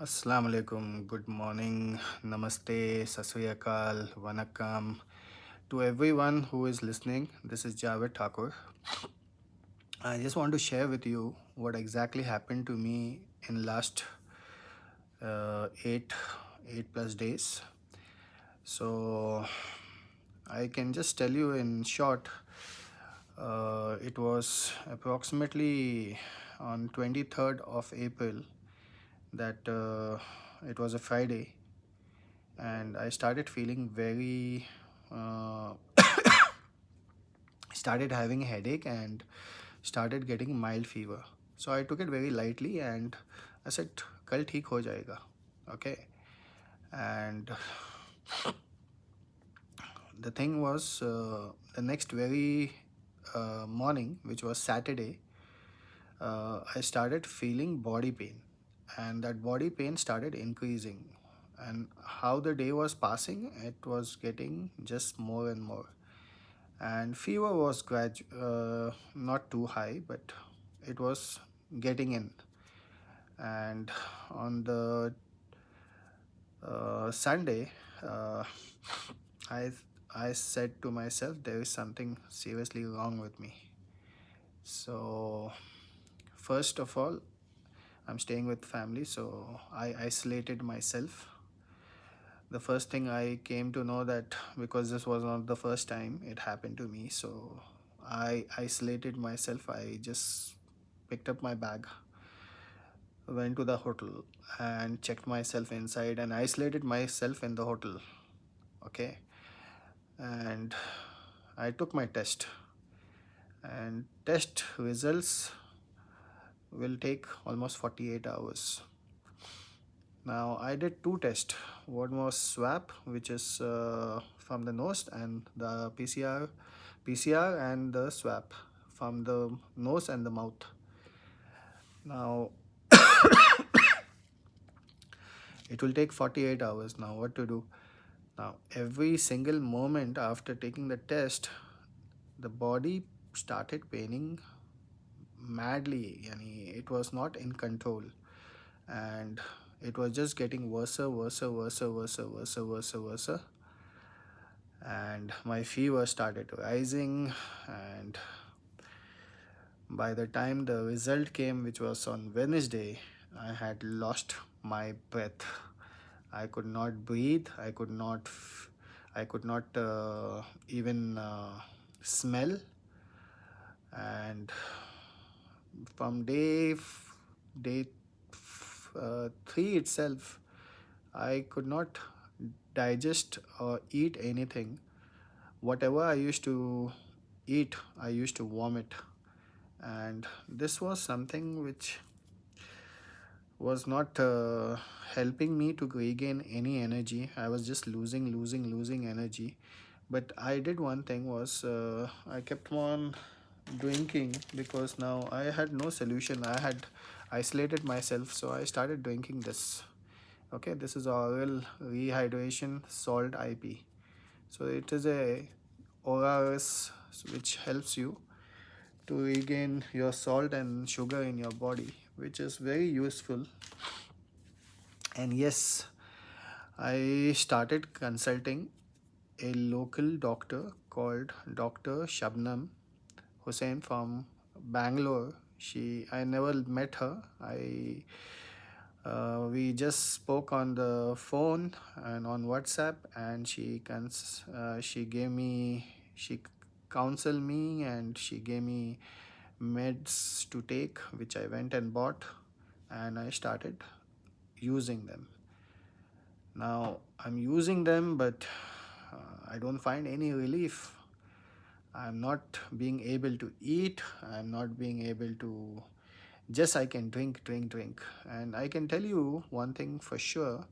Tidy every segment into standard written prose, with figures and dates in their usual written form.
Assalamu alaikum, good morning, namaste, sasriyakal, vanakkam. To everyone who is listening, this is Javed Thakur. I just want to share with you what exactly happened to me in last eight plus days. So I can just tell you in short. It was approximately on 23rd of April that it was a Friday, and I started feeling very uh, started having a headache and started getting mild fever. So I took it very lightly and I said, "Kal theek ho jayega." Okay, and the thing was the next very morning, which was Saturday, I started feeling body pain, and that body pain started increasing. And how the day was passing, it was getting just more and more. And fever was not too high, but it was getting in. And on the Sunday, uh, I I said to myself, there is something seriously wrong with me. So first of all, I'm staying with family, so I isolated myself. The first thing I came to know that because this was not the first time it happened to me, so I isolated myself. I just picked up my bag, went to the hotel, and checked myself inside and isolated myself in the hotel. Okay, and I took my test, and test results will take almost 48 hours. Now I did two tests. One was swab, which is from the nose, and the PCR and the swab from the nose and the mouth. Now it will take 48 hours. Now what to do? Now every single moment after taking the test, the body started paining madly. Yani it was not in control, and it was just getting worse, worse, worse, worse, worse, worse, worse. And my fever started rising, and by the time the result came, which was on Wednesday, I had lost my breath. I could not breathe. I could not even smell. And from day three itself, I could not digest or eat anything. Whatever I used to eat, I used to vomit. And this was something which was not helping me to regain any energy. I was just losing energy. But I did one thing was I kept on drinking because now I had no solution. I had isolated myself, so I started drinking this. Okay, this is oral rehydration salt IP. So it is a ORS which helps you to regain your salt and sugar in your body, which is very useful. And yes, I started consulting a local doctor called Dr. Shabnam Hussain from Bangalore. I never met her. We just spoke on the phone and on WhatsApp, and she counseled me, and she gave me meds to take, which I went and bought, and I started using them. Now I'm using them, but I don't find any relief. I'm not being able to eat. I'm not being able to just I can drink. And I can tell you one thing for sure.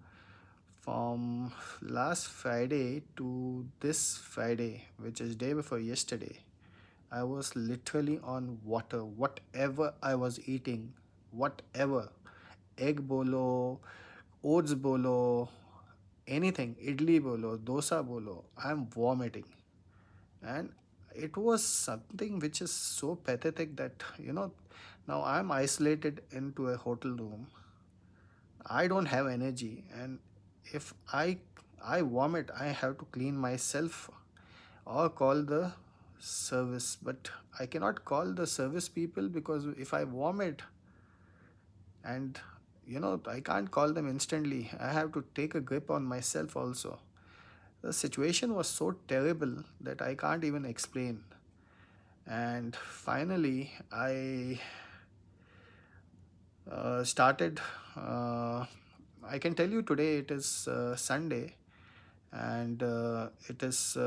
From last Friday to this Friday, which is day before yesterday, I was literally on water. Whatever I was eating, whatever, egg bolo, oats bolo, anything, idli bolo, dosa bolo, I'm vomiting. And it was something which is so pathetic that now I'm isolated into a hotel room. I don't have energy, and if I vomit, I have to clean myself or call the service. But I cannot call the service people, because if I vomit, and I can't call them instantly, I have to take a grip on myself also. The situation was so terrible that I can't even explain. And finally I started. I can tell you, today it is Sunday, and it is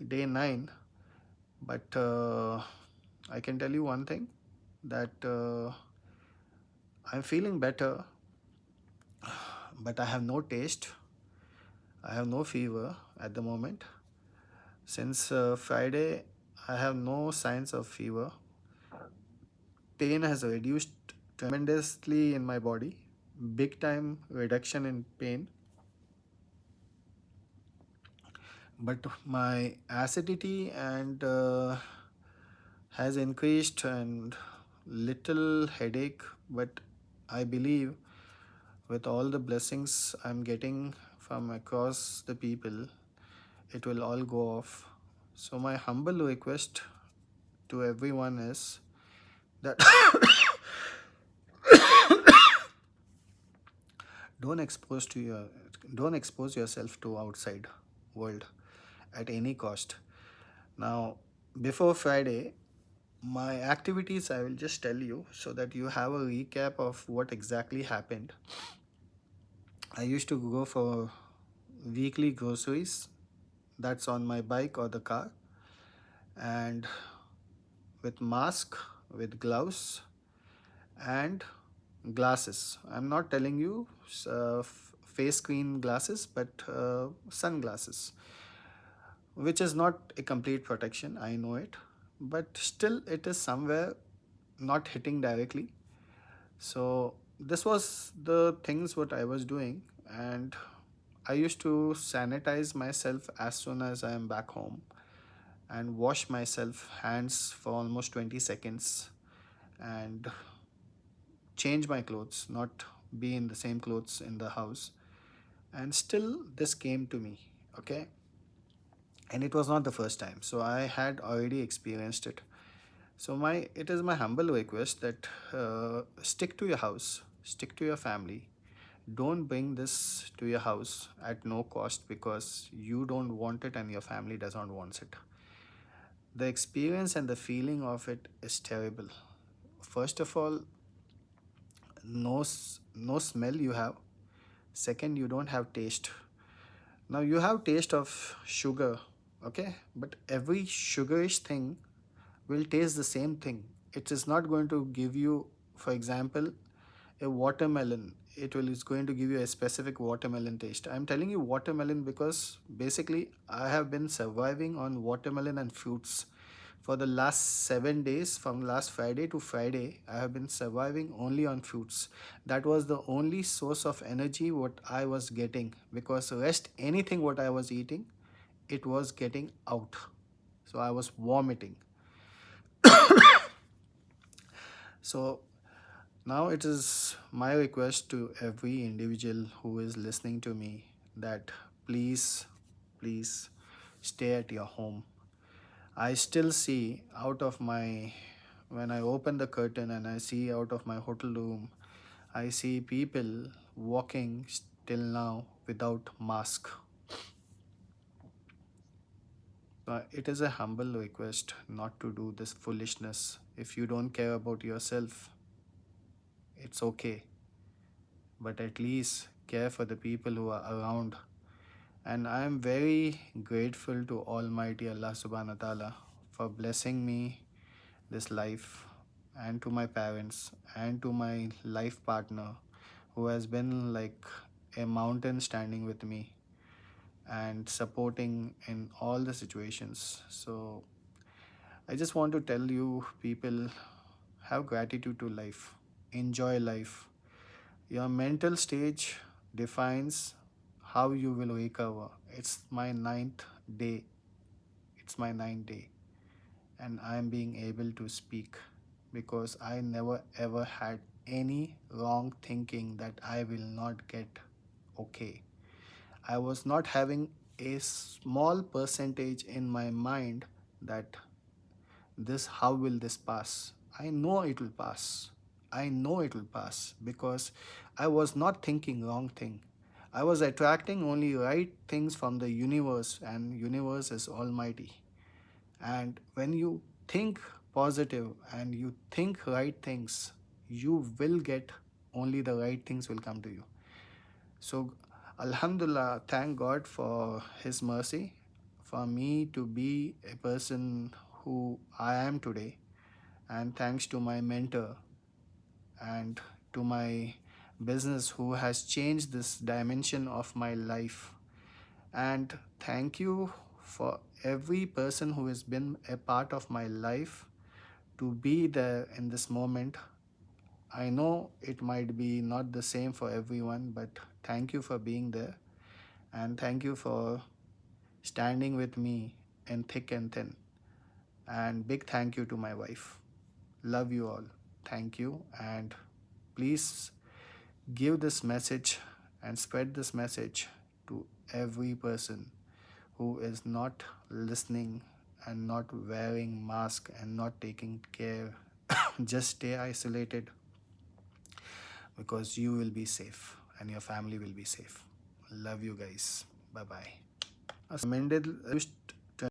day 9. But I can tell you one thing, that I'm feeling better, but I have no taste, I have no fever at the moment. Since Friday, I have no signs of fever. Pain has reduced tremendously in my body, big time reduction in pain. But my acidity and has increased, and little headache. But I believe, with all the blessings I'm getting from across the people, it will all go off. So my humble request to everyone is that don't expose to your don't expose yourself to outside world at any cost. Now, before Friday, my activities, I will just tell you so that you have a recap of what exactly happened. I used to go for weekly groceries, that's on my bike or the car, and with mask, with gloves, and glasses. I'm not telling you face screen glasses, but sunglasses, which is not a complete protection, I know it, but still it is somewhere not hitting directly. So this was the things what I was doing, and I used to sanitize myself as soon as I am back home, and wash myself hands for almost 20 seconds, and change my clothes, not be in the same clothes in the house. And still this came to me, okay? And it was not the first time, so I had already experienced it. So my it is my humble request that stick to your house, stick to your family. Don't bring this to your house at no cost, because you don't want it and your family does not want it. The experience and the feeling of it is terrible. First of all, no smell you have. Second, you don't have taste. Now you have taste of sugar, okay, but every sugarish thing will taste the same thing. It is not going to give you, for example, a watermelon. It will is going to give you a specific watermelon taste. I'm telling you watermelon because basically I have been surviving on watermelon and fruits for the last 7 days. From last Friday to Friday, I have been surviving only on fruits. That was the only source of energy what I was getting, because rest anything what I was eating, it was getting out. So I was vomiting. So now it is my request to every individual who is listening to me, that please, please stay at your home. I still see out of my, when I open the curtain and I see out of my hotel room, I see people walking still now without mask. It is a humble request not to do this foolishness. If you don't care about yourself, it's okay, but at least care for the people who are around. And I am very grateful to Almighty Allah Subhanahu wa Ta'ala for blessing me this life, and to my parents, and to my life partner, who has been like a mountain standing with me and supporting in all the situations. So I just want to tell you people, have gratitude to life, enjoy life. Your mental stage defines how you will recover. It's my ninth day. It's my ninth day, and I am being able to speak because I never ever had any wrong thinking that I will not get okay. I was not having a small percentage in my mind that this, how will this pass? I know it will pass. I know it will pass because I was not thinking wrong thing. I was attracting only right things from the universe, and universe is almighty. And when you think positive and you think right things, you will get, only the right things will come to you. So, Alhamdulillah, thank God for His mercy for me to be a person who I am today. And thanks to my mentor and to my business who has changed this dimension of my life. And thank you for every person who has been a part of my life to be there in this moment. I know it might be not the same for everyone, but thank you for being there. And thank you for standing with me in thick and thin. And big thank you to my wife. Love you all. Thank you. And please give this message and spread this message to every person who is not listening and not wearing mask and not taking care. Just stay isolated because you will be safe and your family will be safe. Love you guys. Bye bye. Mendel used